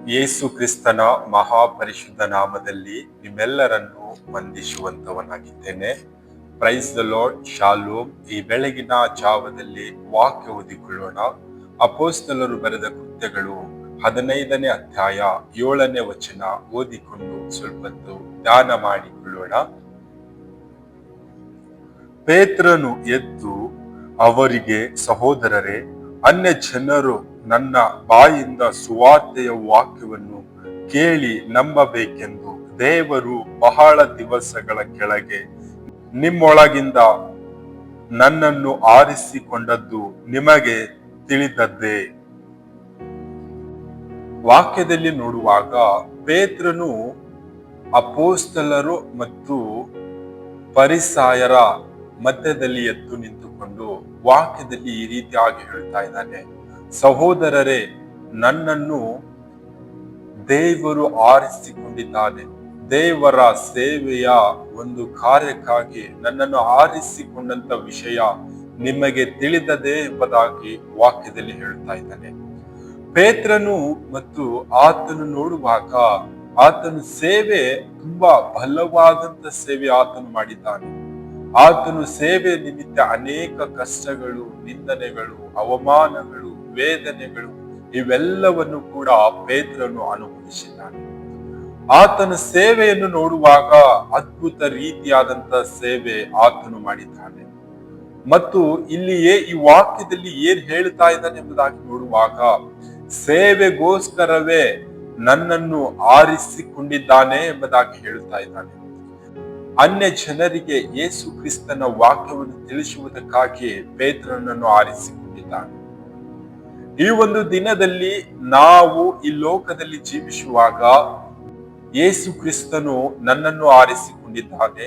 ಯೇಸು ಕ್ರಿಸ್ತನ ಮಹಾಪರಿಶುದ್ಧ ನಾಮದಲ್ಲಿ ನಿಮ್ಮೆಲ್ಲರನ್ನು ವಂದಿಸುವಂತವನಾಗಿದ್ದೇನೆ. Praise the lord, shalom. ಈ ಬೆಳಗಿನ ಜಾವದಲ್ಲಿ ವಾಕ್ಯ ಓದಿಕೊಳ್ಳೋಣ. ಅಪೊಸ್ತಲರು ಬರೆದ ಕೃತ್ಯಗಳು 15ನೇ ಅಧ್ಯಾಯ 7ನೇ ವಚನ ಓದಿಕೊಂಡು ಸ್ವಲ್ಪ ಧ್ಯಾನ ಮಾಡಿಕೊಳ್ಳೋಣ. ಪೇತ್ರನು ಎದ್ದು ಅವರಿಗೆ, ಸಹೋದರರೇ, ಅನ್ಯ ಜನರು ನನ್ನ ಬಾಯಿಂದ ಸುವಾರ್ತೆಯ ವಾಕ್ಯವನ್ನು ಕೇಳಿ ನಂಬಬೇಕೆಂದು ದೇವರು ಬಹಳ ದಿವಸಗಳ ಕೆಳಗೆ ನಿಮ್ಮೊಳಗಿಂದ ನನ್ನನ್ನು ಆರಿಸಿಕೊಂಡದ್ದು ನಿಮಗೆ ತಿಳಿದದ್ದೇ. ವಾಕ್ಯದಲ್ಲಿ ನೋಡುವಾಗ ಪೇತ್ರನು ಅಪೊಸ್ತಲರು ಮತ್ತು ಫರಿಸಾಯರ ಮಧ್ಯದಲ್ಲಿ ಎದ್ದು ನಿಂತುಕೊಂಡು ವಾಕ್ಯದಲ್ಲಿ ಈ ರೀತಿಯಾಗಿ ಹೇಳ್ತಾ ಇದ್ದಾನೆ, ಸಹೋದರರೇ, ನನ್ನನ್ನು ದೇವರು ಆರಿಸಿಕೊಂಡಿದ್ದಾನೆ. ದೇವರ ಸೇವೆಯ ಒಂದು ಕಾರ್ಯಕ್ಕಾಗಿ ನನ್ನನ್ನು ಆರಿಸಿಕೊಂಡಂತ ವಿಷಯ ನಿಮಗೆ ತಿಳಿದದೆ ಎಂಬುದಾಗಿ ವಾಕ್ಯದಲ್ಲಿ ಹೇಳ್ತಾ ಇದ್ದಾನೆ. ಪೇತ್ರನು ಮತ್ತು ಆತನು ನೋಡುವಾಗ ಆತನು ಸೇವೆ ತುಂಬಾ ಬಲವಾದಂತ ಸೇವೆ ಆತನು ಮಾಡಿದ್ದಾನೆ. ಆತನು ಸೇವೆ ನಿಮಿತ್ತ ಅನೇಕ ಕಷ್ಟಗಳು, ನಿಂದನೆಗಳು, ಅವಮಾನಗಳು, ವೇದನೆಗಳು ಇವೆಲ್ಲವನ್ನು ಕೂಡ ಪೇತ್ರನು ಅನುಭವಿಸಿದ್ದಾನೆ. ಆತನ ಸೇವೆಯನ್ನು ನೋಡುವಾಗ ಅದ್ಭುತ ರೀತಿಯಾದಂತ ಸೇವೆ ಆತನು ಮಾಡಿದ್ದಾನೆ. ಮತ್ತು ಇಲ್ಲಿಯೇ ಈ ವಾಕ್ಯದಲ್ಲಿ ಏನ್ ಹೇಳ್ತಾ ಇದ್ದಾನೆ ಎಂಬುದಾಗಿ ನೋಡುವಾಗ, ಸೇವೆಗೋಸ್ಕರವೇ ನನ್ನನ್ನು ಆರಿಸಿಕೊಂಡಿದ್ದಾನೆ ಎಂಬುದಾಗಿ ಹೇಳ್ತಾ ಇದ್ದಾನೆ. ಅನ್ಯ ಜನರಿಗೆ ಯೇಸು ಕ್ರಿಸ್ತನ ವಾಕ್ಯವನ್ನು ತಿಳಿಸುವುದಕ್ಕಾಗಿ ಪೇತ್ರನನ್ನು ಆರಿಸಿಕೊಂಡಿದ್ದಾನೆ. ಈ ಒಂದು ದಿನದಲ್ಲಿ ನಾವು ಈ ಲೋಕದಲ್ಲಿ ಜೀವಿಸುವಾಗ ಯೇಸು ಕ್ರಿಸ್ತನು ನನ್ನನ್ನು ಆರಿಸಿಕೊಂಡಿದ್ದಾನೆ.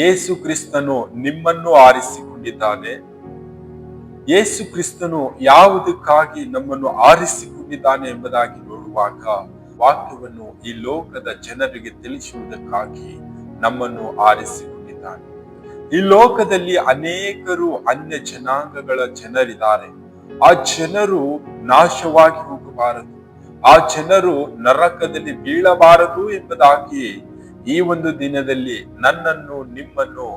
ಯೇಸು ಕ್ರಿಸ್ತನು ನಿಮ್ಮನ್ನು ಆರಿಸಿಕೊಂಡಿದ್ದಾನೆ. ಯೇಸು ಕ್ರಿಸ್ತನು ಯಾವುದಕ್ಕಾಗಿ ನಮ್ಮನ್ನು ಆರಿಸಿಕೊಂಡಿದ್ದಾನೆ ಎಂಬುದಾಗಿ ನೋಡುವಾಗ ವಾಕ್ಯವನ್ನು ಈ ಲೋಕದ ಜನರಿಗೆ ತಿಳಿಸುವುದಕ್ಕಾಗಿ ನಮ್ಮನ್ನು ಆರಿಸಿಕೊಂಡಿದ್ದಾನೆ. ಈ ಲೋಕದಲ್ಲಿ ಅನೇಕರು ಅನ್ಯ ಜನಾಂಗಗಳ ಜನರಿದ್ದಾರೆ. ಆ ಜನರು ನಾಶವಾಗಿ ಹೋಗಬಾರದು, ಆ ಜನರು ನರಕದಲ್ಲಿ ಬೀಳಬಾರದು ಎಂಬುದಾಗಿ ಈ ಒಂದು ದಿನದಲ್ಲಿ ನನ್ನನ್ನು ನಿಮ್ಮನ್ನು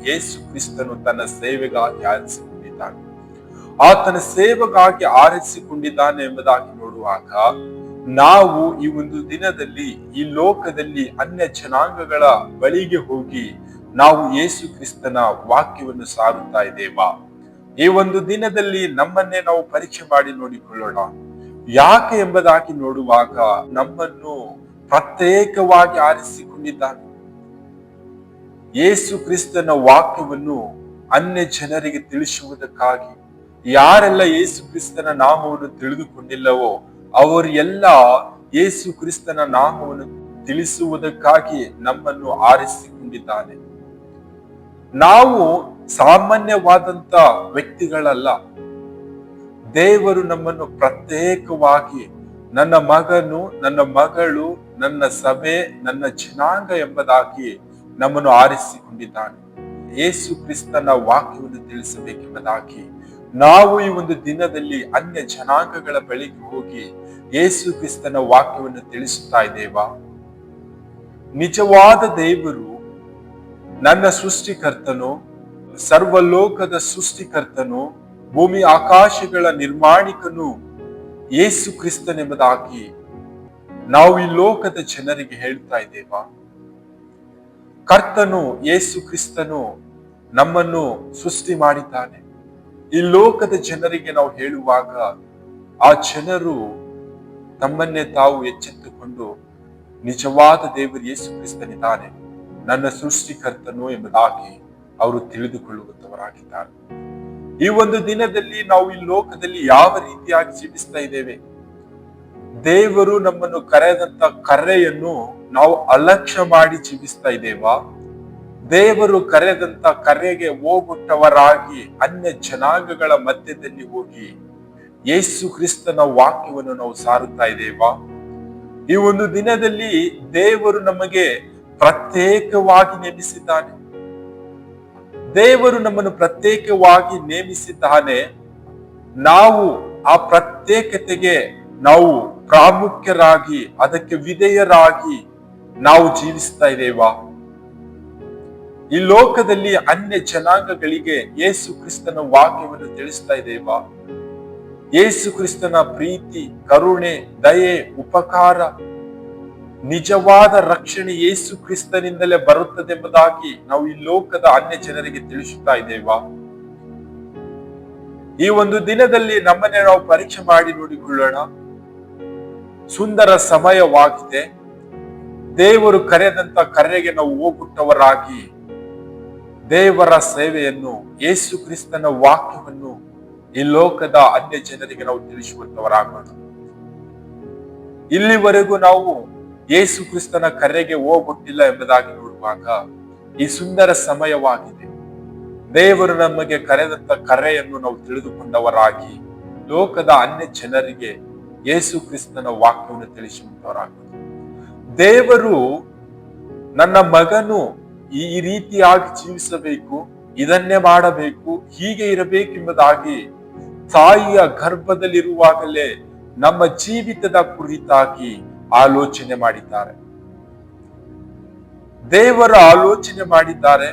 ಯೇಸು ಕ್ರಿಸ್ತನು ತನ್ನ ಸೇವೆಗಾಗಿ ಆರಿಸಿಕೊಂಡಿದ್ದಾನೆ. ಆತನ ಸೇವೆಗಾಗಿ ಆರಿಸಿಕೊಂಡಿದ್ದಾನೆ ಎಂಬುದಾಗಿ ನೋಡುವಾಗ ನಾವು ಈ ಒಂದು ದಿನದಲ್ಲಿ ಈ ಲೋಕದಲ್ಲಿ ಅನ್ಯ ಜನಾಂಗಗಳ ಬಳಿಗೆ ಹೋಗಿ ನಾವು ಯೇಸು ಕ್ರಿಸ್ತನ ವಾಕ್ಯವನ್ನು ಸಾರುತ್ತಾ ಇದ್ದೇವಾ? ಈ ಒಂದು ದಿನದಲ್ಲಿ ನಮ್ಮನ್ನೇ ನಾವು ಪರೀಕ್ಷೆ ಮಾಡಿ ನೋಡಿಕೊಳ್ಳೋಣ. ಯಾಕೆ ಎಂಬುದಾಗಿ ನೋಡುವಾಗ ನಮ್ಮನ್ನು ಪ್ರತ್ಯೇಕವಾಗಿ ಆರಿಸಿಕೊಂಡಿದ್ದಾನೆ. ಯೇಸು ಕ್ರಿಸ್ತನ ವಾಕ್ಯವನ್ನು ಅನ್ಯ ಜನರಿಗೆ ತಿಳಿಸುವುದಕ್ಕಾಗಿ ಯಾರೆಲ್ಲ ಯೇಸು ಕ್ರಿಸ್ತನ ನಾಮವನ್ನು ತಿಳಿದುಕೊಂಡಿಲ್ಲವೋ ಅವರೆಲ್ಲ ಯೇಸು ಕ್ರಿಸ್ತನ ನಾಮವನ್ನು ತಿಳಿಸುವುದಕ್ಕಾಗಿ ನಮ್ಮನ್ನು ಆರಿಸಿಕೊಂಡಿದ್ದಾನೆ. ನಾವು ಸಾಮಾನ್ಯವಾದಂತ ವ್ಯಕ್ತಿಗಳಲ್ಲ. ದೇವರು ನಮ್ಮನ್ನು ಪ್ರತ್ಯೇಕವಾಗಿ ನನ್ನ ಮಗನು, ನನ್ನ ಮಗಳು, ನನ್ನ ಸಭೆ, ನನ್ನ ಜನಾಂಗ ಎಂಬುದಾಗಿ ನಮ್ಮನ್ನು ಆರಿಸಿಕೊಂಡಿದ್ದಾನೆ. ಯೇಸು ಕ್ರಿಸ್ತನ ವಾಕ್ಯವನ್ನು ತಿಳಿಸಬೇಕೆಂಬುದಾಗಿ ನಾವು ಈ ಒಂದು ದಿನದಲ್ಲಿ ಅನ್ಯ ಜನಾಂಗಗಳ ಬಳಿಗೆ ಹೋಗಿ ಯೇಸು ಕ್ರಿಸ್ತನ ವಾಕ್ಯವನ್ನು ತಿಳಿಸುತ್ತಾ ಇದ್ದೇವಾ? ನಿಜವಾದ ದೇವರು, ನನ್ನ ಸೃಷ್ಟಿಕರ್ತನು, ಸರ್ವಲೋಕದ ಸೃಷ್ಟಿಕರ್ತನು, ಭೂಮಿ ಆಕಾಶಗಳ ನಿರ್ಮಾಣಿಕನು ಯೇಸು ಕ್ರಿಸ್ತನೆಂಬುದಾಗಿ ನಾವು ಈ ಲೋಕದ ಜನರಿಗೆ ಹೇಳ್ತಾ ಇದ್ದೇವಾ? ಕರ್ತನು ಯೇಸು ಕ್ರಿಸ್ತನು ನಮ್ಮನ್ನು ಸೃಷ್ಟಿ ಮಾಡಿದ್ದಾನೆ. ಈ ಲೋಕದ ಜನರಿಗೆ ನಾವು ಹೇಳುವಾಗ ಆ ಜನರು ತಮ್ಮನ್ನೇ ತಾವು ಎಚ್ಚೆತ್ತುಕೊಂಡು ನಿಜವಾದ ದೇವರು ಯೇಸು ಕ್ರಿಸ್ತನಿದ್ದಾನೆ, ನನ್ನ ಸೃಷ್ಟಿಕರ್ತನು ಎಂಬುದಾಗಿ ಅವರು ತಿಳಿದುಕೊಳ್ಳುವಂತವರಾಗಿದ್ದಾರೆ. ಈ ಒಂದು ದಿನದಲ್ಲಿ ನಾವು ಈ ಲೋಕದಲ್ಲಿ ಯಾವ ರೀತಿಯಾಗಿ ಜೀವಿಸ್ತಾ ಇದ್ದೇವೆ? ದೇವರು ನಮ್ಮನ್ನು ಕರೆದಂತ ಕರೆಯನ್ನು ನಾವು ಅಲಕ್ಷ್ಯ ಮಾಡಿ ಜೀವಿಸ್ತಾ ಇದ್ದೇವಾ? ದೇವರು ಕರೆದಂತ ಕರೆಗೆ ಹೋಗುಟ್ಟವರಾಗಿ ಅನ್ಯ ಜನಾಂಗಗಳ ಮಧ್ಯದಲ್ಲಿ ಹೋಗಿ ಯೇಸು ಕ್ರಿಸ್ತನ ವಾಕ್ಯವನ್ನು ನಾವು ಸಾರುತ್ತಾ ಇದ್ದೇವಾ? ಈ ಒಂದು ದಿನದಲ್ಲಿ ದೇವರು ನಮಗೆ ಪ್ರತ್ಯೇಕವಾಗಿ ನೇಮಿಸಿದ್ದಾನೆ. ದೇವರು ನಮ್ಮನ್ನು ಪ್ರತ್ಯೇಕವಾಗಿ ನೇಮಿಸಿದ್ದಾನೆ. ನಾವು ಆ ಪ್ರತ್ಯೇಕತೆಗೆ ನಾವು ಪ್ರಾಮುಖ್ಯರಾಗಿ ಅದಕ್ಕೆ ವಿಧೇಯರಾಗಿ ನಾವು ಜೀವಿಸ್ತಾ ಇದ್ದೇವಾ? ಈ ಲೋಕದಲ್ಲಿ ಅನ್ಯ ಜನಾಂಗಗಳಿಗೆ ಯೇಸು ಕ್ರಿಸ್ತನ ವಾಕ್ಯವನ್ನು ತಿಳಿಸ್ತಾ ಇದ್ದೇವಾ? ಯೇಸು ಕ್ರಿಸ್ತನ ಪ್ರೀತಿ, ಕರುಣೆ, ದಯೆ, ಉಪಕಾರ, ನಿಜವಾದ ರಕ್ಷಣೆ ಯೇಸು ಕ್ರಿಸ್ತನಿಂದಲೇ ಬರುತ್ತದೆ ಎಂಬುದಾಗಿ ನಾವು ಈ ಲೋಕದ ಅನ್ಯ ಜನರಿಗೆ ತಿಳಿಸುತ್ತಾ ಇದ್ದೇವಾ? ಈ ಒಂದು ದಿನದಲ್ಲಿ ನಮ್ಮನ್ನೇ ನಾವು ಪರೀಕ್ಷೆ ಮಾಡಿ ನೋಡಿಕೊಳ್ಳೋಣ. ಸುಂದರ ಸಮಯವಾಗಿದೆ. ದೇವರು ಕರೆದಂತ ಕರೆಗೆ ನಾವು ಹೋಗುತ್ತವರಾಗಿ ದೇವರ ಸೇವೆಯನ್ನು, ಯೇಸು ಕ್ರಿಸ್ತನ ವಾಕ್ಯವನ್ನು ಈ ಲೋಕದ ಅನ್ಯ ಜನರಿಗೆ ನಾವು ತಿಳಿಸುವಂತವರಾಗೋಣ. ಇಲ್ಲಿವರೆಗೂ ನಾವು ಯೇಸು ಕ್ರಿಸ್ತನ ಕರೆಗೆ ಹೋಗುತ್ತಿಲ್ಲ ಎಂಬುದಾಗಿ ನೋಡುವಾಗ ಈ ಸುಂದರ ಸಮಯವಾಗಿದೆ. ದೇವರು ನಮಗೆ ಕರೆದಂತ ಕರೆಯನ್ನು ನಾವು ತಿಳಿದುಕೊಂಡವರಾಗಿ ಲೋಕದ ಅನ್ಯ ಜನರಿಗೆ ಯೇಸು ಕ್ರಿಸ್ತನ ವಾಕ್ಯವನ್ನು ತಿಳಿಸುವಂತವರಾಗೋಣ. ದೇವರು ನನ್ನ ಮಗನು ಈ ರೀತಿಯಾಗಿ ಜೀವಿಸಬೇಕು, ಇದನ್ನೇ ಮಾಡಬೇಕು, ಹೀಗೆ ಇರಬೇಕೆಂಬುದಾಗಿ ತಾಯಿಯ ಗರ್ಭದಲ್ಲಿರುವಾಗಲೇ ನಮ್ಮ ಜೀವಿತದ ಕುರಿತಾಗಿ ಆಲೋಚನೆ ಮಾಡಿದ್ದಾರೆ. ದೇವರ ಆಲೋಚನೆ ಮಾಡಿದ್ದಾರೆ.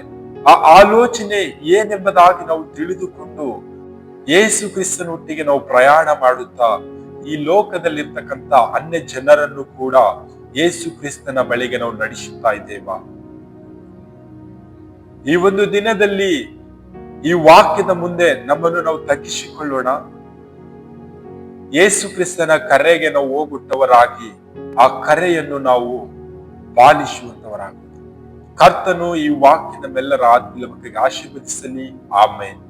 ಆ ಆಲೋಚನೆ ಏನೆಂಬುದಾಗಿ ನಾವು ತಿಳಿದುಕೊಂಡು ಯೇಸು ಕ್ರಿಸ್ತನೊಟ್ಟಿಗೆ ನಾವು ಪ್ರಯಾಣ ಮಾಡುತ್ತಾ ಈ ಲೋಕದಲ್ಲಿರ್ತಕ್ಕಂಥ ಅನ್ಯ ಜನರನ್ನು ಕೂಡ ಯೇಸು ಕ್ರಿಸ್ತನ ಬಳಿಗೆ ನಾವು ನಡೆಸುತ್ತಾ ಇದ್ದೇವಾ? ಈ ಒಂದು ದಿನದಲ್ಲಿ ಈ ವಾಕ್ಯದ ಮುಂದೆ ನಮ್ಮನ್ನು ನಾವು ತಗ್ಗಿಸಿಕೊಳ್ಳೋಣ. ಯೇಸು ಕ್ರಿಸ್ತನ ಕರೆಗೆ ನಾವು ಹೋಗುತ್ತವರಾಗಿ ಆ ಕರೆಯನ್ನು ನಾವು ಪಾಲಿಸುವಂತವರಾಗುವುದು. ಕರ್ತನು ಈ ವಾಕ್ಯ ನಮ್ಮೆಲ್ಲರ ಆತ್ಮೀಯ ಮಕ್ಕಳಿಗೆ ಆಶೀರ್ವದಿಸಲಿ. ಆಮೇನ್.